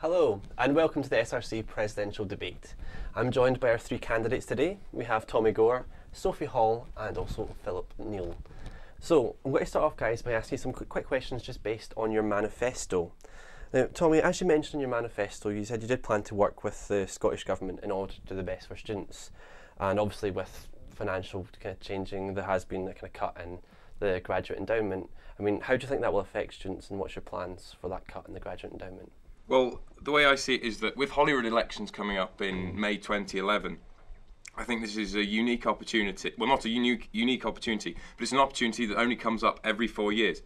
Hello and welcome to the SRC Presidential Debate. I'm joined by our three candidates today. We have Tommy Gore, Sophie Hall and also Philip Neal. So I'm going to start off, guys, by asking you some quick questions just based on your manifesto. Now, Tommy, as you mentioned in your manifesto, you said you did plan to work with the Scottish Government in order to do the best for students, and obviously with financial kind of changing, there has been a kind of cut in the graduate endowment. I mean, how do you think that will affect students, and what's your plans for that cut in the graduate endowment? Well, the way I see it is that with Holyrood elections coming up in May 2011, I think this is a unique opportunity. Well, not a unique opportunity, but it's an opportunity that only comes up every 4 years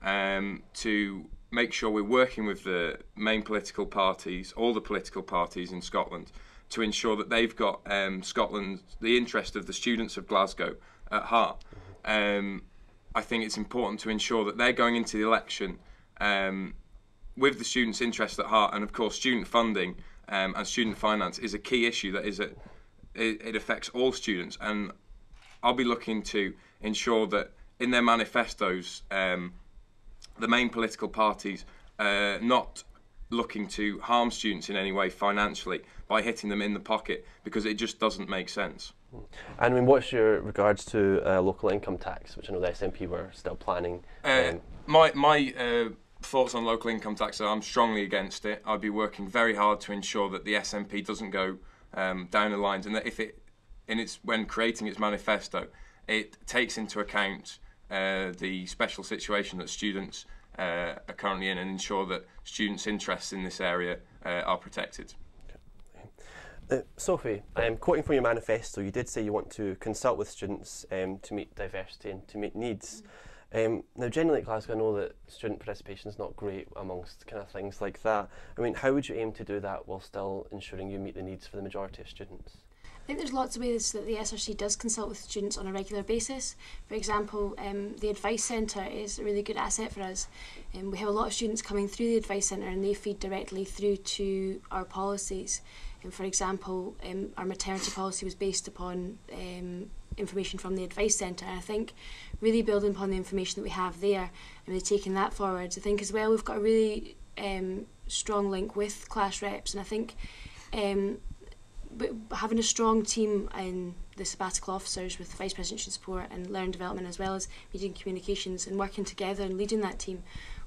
to make sure we're working with the main political parties, all the political parties in Scotland, to ensure that they've got Scotland, the interest of the students of Glasgow at heart. I think it's important to ensure that they're going into the election with the students' interest at heart, and of course student funding and student finance is a key issue that it affects all students, and I'll be looking to ensure that in their manifestos the main political parties are not looking to harm students in any way financially by hitting them in the pocket, because it just doesn't make sense. And I mean, what's your regards to local income tax, which I know the SNP were still planning? My thoughts on local income tax are I'm strongly against it. I'd be working very hard to ensure that the SNP doesn't go down the lines, and that when creating its manifesto, it takes into account the special situation that students are currently in, and ensure that students' interests in this area are protected. Sophie, quoting from your manifesto, you did say you want to consult with students to meet diversity and to meet needs. Now, generally at Glasgow, I know that student participation is not great amongst kind of things like that. I mean, how would you aim to do that while still ensuring you meet the needs for the majority of students? I think there's lots of ways that the SRC does consult with students on a regular basis. For example, the Advice Centre is a really good asset for us. We have a lot of students coming through the Advice Centre, and they feed directly through to our policies. For example, our maternity policy was based upon information from the Advice Centre, and I think really building upon the information that we have there and really taking that forward. I think as well we've got a really strong link with class reps, and I think having a strong team in the sabbatical officers with Vice President Student Support and Learning Development, as well as Media and Communications, and working together and leading that team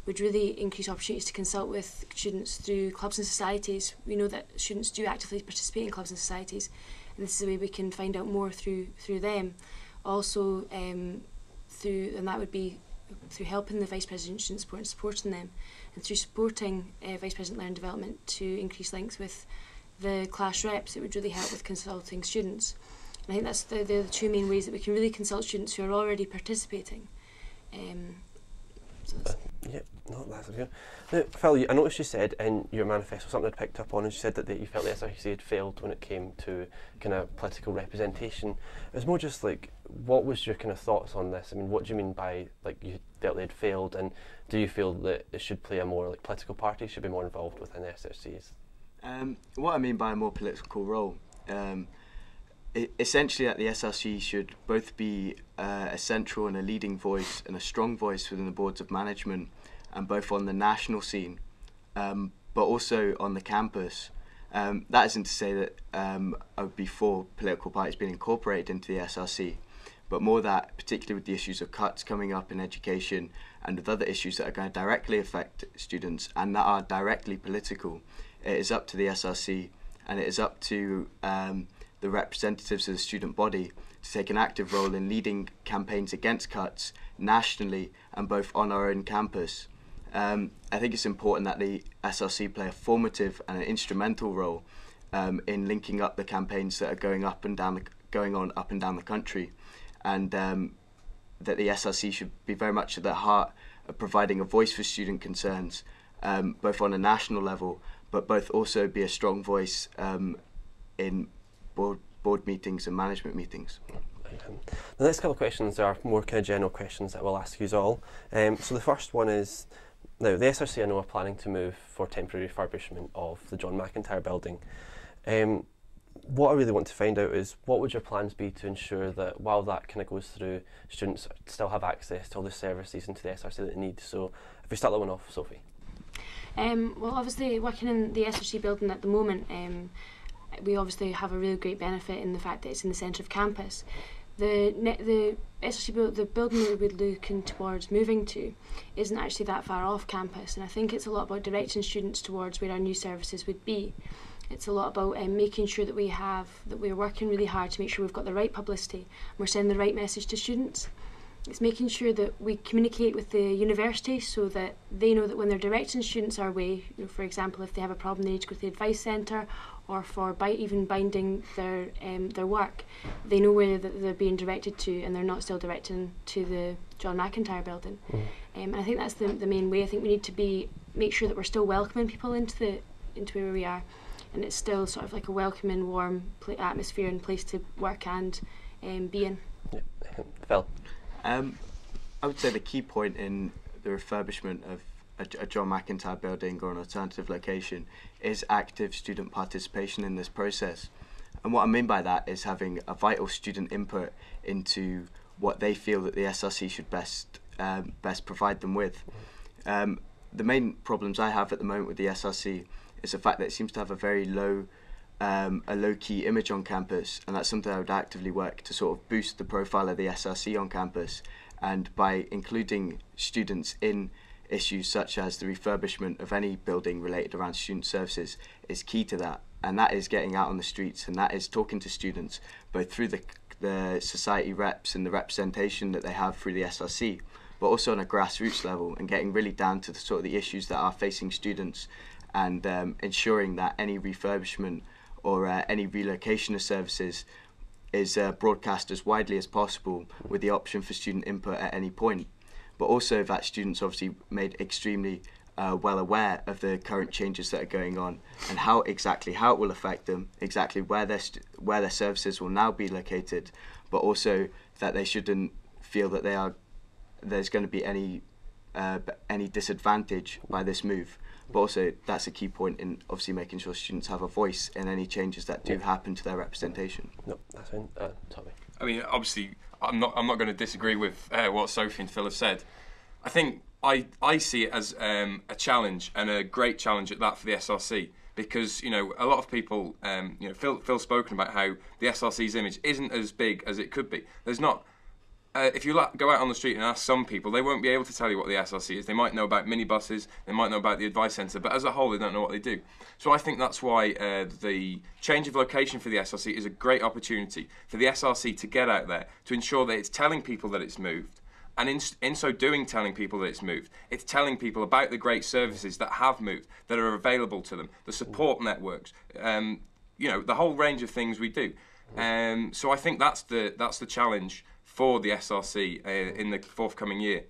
would really increase opportunities to consult with students through clubs and societies. We know that students do actively participate in clubs and societies, and this is a way we can find out more through them. Also, and that would be through helping the Vice President Student Support and supporting them, and through supporting Vice President Learning Development to increase links with the class reps. It would really help with consulting students. And I think that's the two main ways that we can really consult students who are already participating. Yeah, no, that's good. Now, Phil, I noticed you said in your manifesto something I'd picked up on, and you said that you felt the SRC had failed when it came to kind of political representation. It was more just like, what was your kind of thoughts on this? I mean, what do you mean by like you felt they had failed, and do you feel that it should play a more like political party should be more involved within the SRCs? What I mean by a more political role, essentially that the SRC should both be a central and a leading voice and a strong voice within the boards of management, and both on the national scene, but also on the campus. That isn't to say that I would be for political parties being incorporated into the SRC, but more that, particularly with the issues of cuts coming up in education and with other issues that are going to directly affect students and that are directly political, it is up to the SRC, and it is up to the representatives of the student body to take an active role in leading campaigns against cuts nationally and both on our own campus. I think it's important that the SRC play a formative and an instrumental role in linking up the campaigns that are going on up and down the country, and that the SRC should be very much at the heart of providing a voice for student concerns, both on a national level, but both also be a strong voice in board meetings and management meetings. The next couple of questions are more kind of general questions that we'll ask you all. So the first one is, now the SRC I know are planning to move for temporary refurbishment of the John McIntyre building. What I really want to find out is, what would your plans be to ensure that while that kind of goes through, students still have access to all the services into the SRC that they need? So if we start that one off, Sophie. Well, obviously working in the SRC building at the moment, we obviously have a really great benefit in the fact that it's in the centre of campus. The SRC the building that we're looking towards moving to isn't actually that far off campus, and I think it's a lot about directing students towards where our new services would be. It's a lot about making sure that we're working really hard to make sure we've got the right publicity and we're sending the right message to students. It's making sure that we communicate with the university so that they know that when they're directing students our way, for example, if they have a problem they need to go to the advice centre, or for even binding their work, they know where they're being directed to, and they're not still directing to the John McIntyre building. And I think that's the main way. I think we need to make sure that we're still welcoming people into where we are, and it's still sort of like a welcoming, warm atmosphere and place to work and be in. Yeah. Phil? I would say the key point in the refurbishment of a John McIntyre building or an alternative location is active student participation in this process. And what I mean by that is having a vital student input into what they feel that the SRC should best provide them with. The main problems I have at the moment with the SRC is the fact that it seems to have a very low-key image on campus, and that's something I would actively work to sort of boost the profile of the SRC on campus. And by including students in issues such as the refurbishment of any building related around student services is key to that. And that is getting out on the streets, and that is talking to students both through the society reps and the representation that they have through the SRC, but also on a grassroots level, and getting really down to the sort of the issues that are facing students, and ensuring that any refurbishment or any relocation of services is broadcast as widely as possible, with the option for student input at any point. But also that students obviously made extremely well aware of the current changes that are going on, and how it will affect them, exactly where their services will now be located, but also that they shouldn't feel that there's going to be any disadvantage by this move. But also that's a key point in obviously making sure students have a voice in any changes that do happen to their representation. No, that's fine. Tommy. I mean, obviously, I'm not going to disagree with what Sophie and Phil have said. I think I see it as a challenge, and a great challenge at that, for the SRC, because a lot of people, Phil's spoken about how the SRC's image isn't as big as it could be. There's not. If you go out on the street and ask some people, they won't be able to tell you what the SRC is. They might know about minibuses, they might know about the advice centre, but as a whole they don't know what they do. So I think that's why the change of location for the SRC is a great opportunity for the SRC to get out there, to ensure that it's telling people that it's moved, and in so doing telling people that it's moved, it's telling people about the great services that have moved, that are available to them, the support networks, the whole range of things we do. So I think that's the challenge for the SRC in the forthcoming year.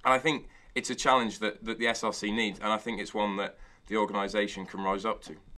And I think it's a challenge that the SRC needs, and I think it's one that the organisation can rise up to.